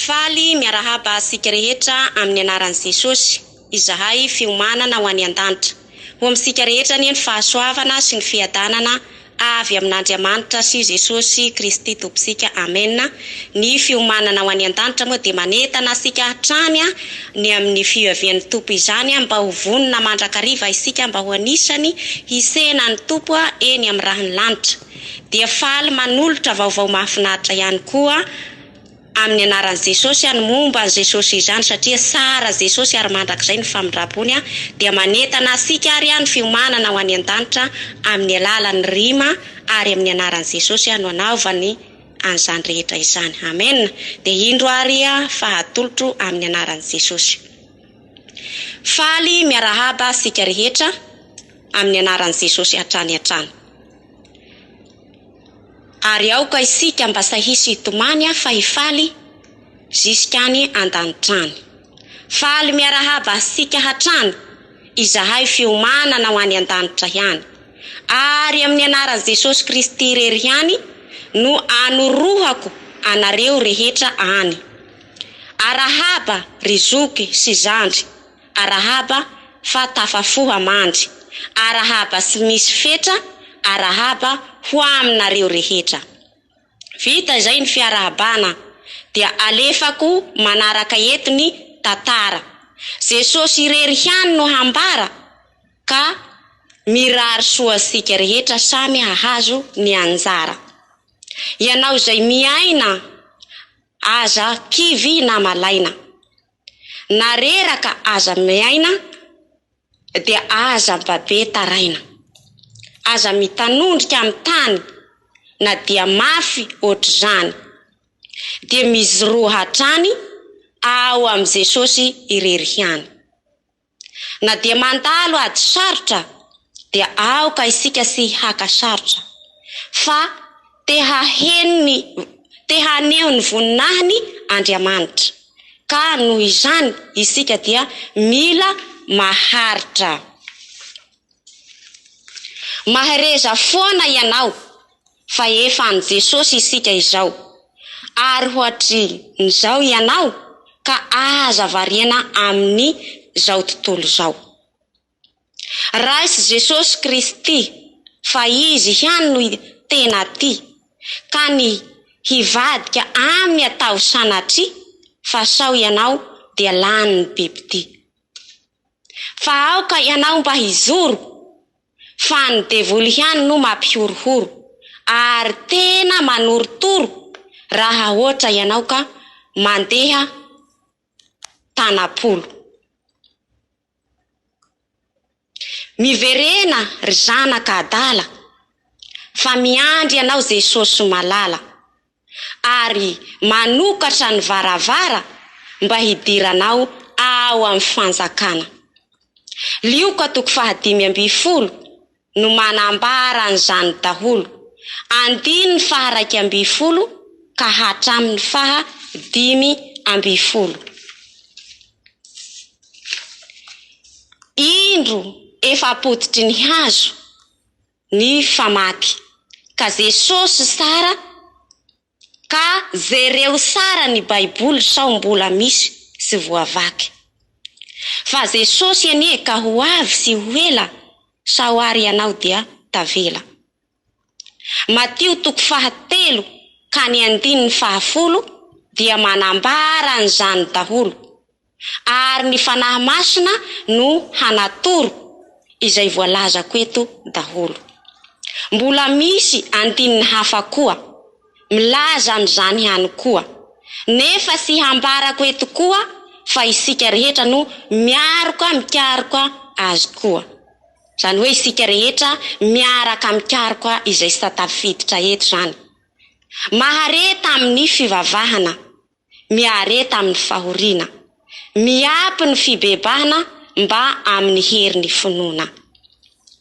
Faly miarahaba asika rehetra amin'ny anaran'i Jesosy, izahay fiomanana ho any an-danitra. Ho amintsika rehetra ny fahasoavana sy ny fiadanana avy amin'Andriamanitra sy Jesosy Kristy Tomposika. Amen. Ny fiomanana ho any an-danitra moa dia manentana asika hatrany ny amin'ny fiavian'ny Tompo izany mba ho vonona mandrakariva isika mba ho anisany hisena ny Tompo eny amin'ny rahan'ny lanitra. Dia faly manolotra vaovao mahafinaritra ihany koa amin'ny anaran'i Jesosy any momba ny Jesosy izany, satria sara Jesosy ary mandrakizay ny famindrabony dia manentana asika ary any fiomanana ho any an-danitra amin'ny alalan'ny rima ary amin'ny anaran'i Jesosy no anaovany an'izany rehetra izany. Amen. Dia indro ary fahatolotro amin'ny anaran'i Jesosy. Faly miarahaba asika rehetra amin'ny anaran'i Jesosy hatrany hatrany. Ary aoka isika mba sahisy hitomany fa hifaly ziskany an-danitrany. Faly miarahaba asika hatrany izahay fiomanana ho any an-danitra ihany. Ary amin'ny anaran'i Jesosy Kristy irery ihany no anorohako anareo rehetra any. Arahaba rizoky sy zandry, arahaba fa tafafoha mandry, arahaba sy misy fetra, arahaba ho aminareo rehetra. Vita izay ny fiarahabana dia alefako manaraka eto ny tantara. Jesosy irery ihany no hambara ka mirary soa asika rehetra samy hahazo ny anjara. Ianao izay miaina aza kivy na malaina, na reraka aza miaina dia aza babe taraina, aza mitanondrika amin'ny tany na dia mafy ohatr'izany, dia mizy hatrany ao amin'ny Jesosy irery ihany. Na dia mandalo ady sarotra dia aoka isika sy haka sarotra, fa te haneho ny voninahiny Andriamanitra, ka noho izany isika dia mila maharitra. Mahereza foana ianao fa efa ny Jesosy isika izao, ary hoatry n'izao ianao ka aza variana amin'ny zao tontolo izao. Raisy Jesosy Kristy fa izy ihany no tena ty, ka ny hivadika aminy atao sanatry fa sao ianao dia lany ny biby ty. Fa aoka ianao mba hizoro fa ny devoly ihany no mampihorohoro ary tena manoritoro raha ohatra ianao ka mandeha tanapolo. Miverena ry zanaka adala fa miandry ianao Jesosy malala, ary manokatra ny varavara mba hidiranao ao amin'ny fanjakana. Lioka 5:10 no manambara an'izany daholo, 9:20 ka hatramin'ny 10:10. Indro efa potitry ny hazo ny famaky, ka Jesosy sara, ka jereo sara ny Baiboly sao mbola misy sy voavaky. Fa Jesosy anie ka ho avy sy ho ela, sao ary ianao dia tavela. Matio 7:10 dia manambara an'izany daholo, ary ny fanahy masina no hanatoro izay voalazako eto daholo. Mbola misy andininy hafa koa milaza amin'izany ihany koa, nefa sy hambarako eto koa fa isika rehetra no mikaroka azy koa. Zany hoe isika rehetra miaraka mikaroka izay sy tafiditra eto zany. Mahareta amin'ny fivavahana, miareta amin'ny fahoriana, miampy ny fibebahana mba amin'ny herin'ny finoana.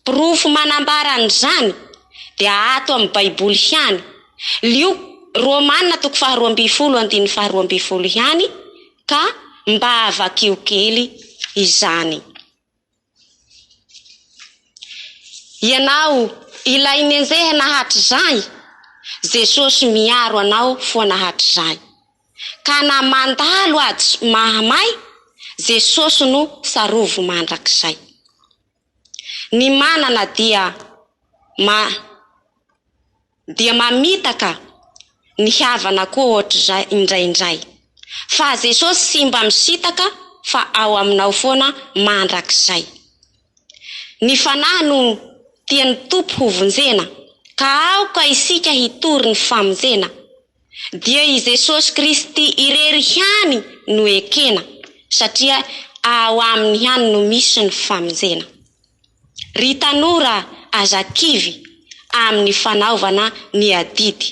Profo manambara an'izany dia ato amin'ny Baiboly ihany. Romanina 12:12 ihany, ka mba avakio kely izany. Ianao ilay nenjehana hatr'izay, Jesosy miaro anao foana hatr'izay. ka na mandalo ady mahamay Jesosy no sarovo mandrakizay. Ny manana dia mamitaka ny havana koa ohatry indraindray. Fa Jesosy sy mba misitaka fa ao aminao foana mandrakizay. Ny fanahy no tian'ny Tompo hovonjena ka aoka isika hitory ny famonjena. Dia i Jesosy Kristy irery hany no ekena satria ao amin'ny hany no misy ny famonjena. Ry tanora azakivy amin'ny fanaovana ny adidy.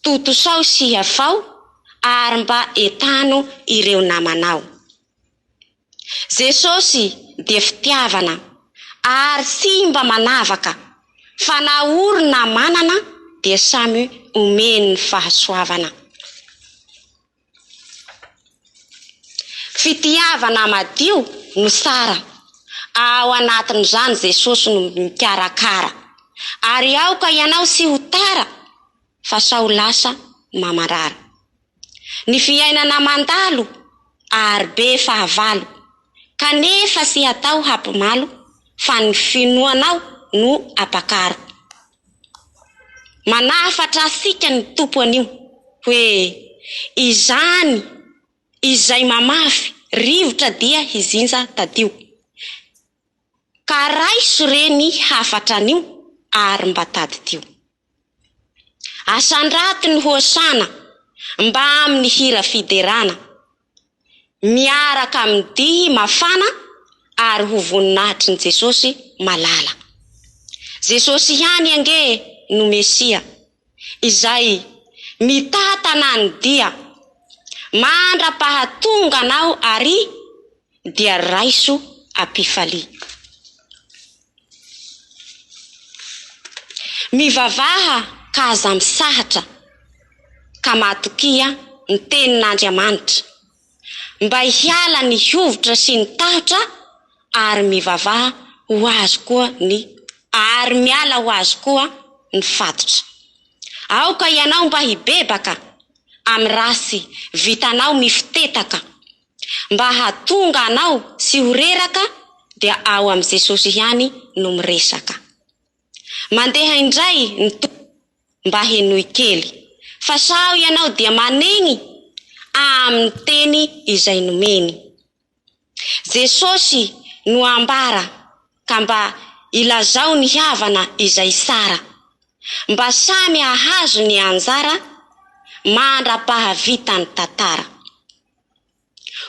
Totosao sy havao ary mba etano ireo namanao. Jesosy dia fitiavana ary sy mba manavaka fa na orona manana dia samy omeny ny fahasoavana. Fitiavana madio no tsara. Ao anatin'izany Jesosy no mikarakara. Ary aoka ianao sy ho tara fa sao lasa mamarara. Ny fiainana mandalo ary be fahavalo kanefa sy atao hampimalo fa ny finoanao no apakaro. Manafatra asika ny Tompo anio hoe izany izay mamafy rivotra dia hizinja tadio. Ka raiso reny hafatra anio ary mba tady tio. Asandraty ny hosana mba amin'ny hira fiderana. Miaraka amin'ny dihy mafana ary ho voninahitry ny Jesosy malala. Jesosy ihany ange no Mesia izay mitatana ny dia mandra-pahatonga anao ary dia raiso ampifali. Mivavaha ka aza misahatra ka matokia ny tenin'Andriamanitra mba hiala ny hovotra sy ny tahotra ary mivavaha ho azy koa ary miala ho azy koa ny fatotra. Aoka ianao mba hibebaka amin'ny rasy vitanao mifitetaka mba hatonga anao sy ho reraka dia ao amin'ny Jesosy ihany no miresaka. Mandeha indray ny mba henoy kely fa sao ianao dia manegny amin'ny teny izay nomeny. Jesosy no ambara ka mba ilazao ny havana izay tsara mba samy ahazo ny anjara mandra-pahavita ny tantara.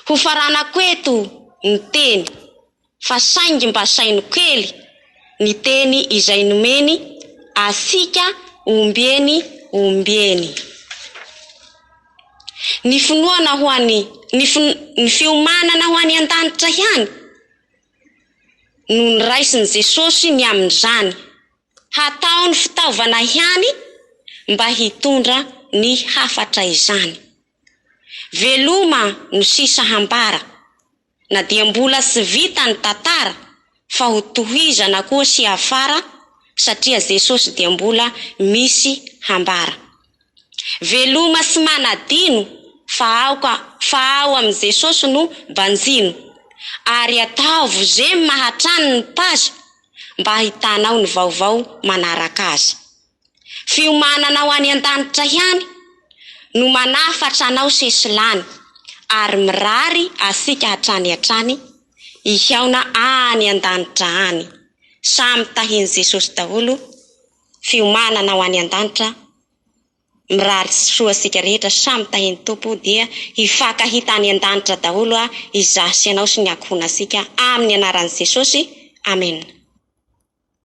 Ho faranako eto ny teny fa saingy mba saino kely ny teny izay nomeny asika ombieny. Ny finoana ho any ny fiomanana ho any an-danitra ihany no niraisin'i Jesosy ny amin'izany. Hatao ny fitaovana ihany mba hitondra ny hafatra izany. Veloma no sisa hambara na dia mbola sy vita ny tantara fa ho tohizana koa sy afara satria Jesosy dia mbola misy hambara. Veloma sy manadino fa ao amin'ny Jesosy no banjino ary ataovo ze mahatrany ny paza mba hitanao ny vaovao manaraka azy. Fiomanana ho any an-danitra ihany no manafatra anao sesilany ary mirary asika hatrany ihaona any an-danitra any. Samy tahin'i Jesosy daholo fiomanana ho any an-danitra mirary soa asika rehetra samy tahin'ny Tompo dia hifankahita any an-danitra daholo izasy anao sy ny akohona asika amin'ny anaran'i Jesosy. Amen.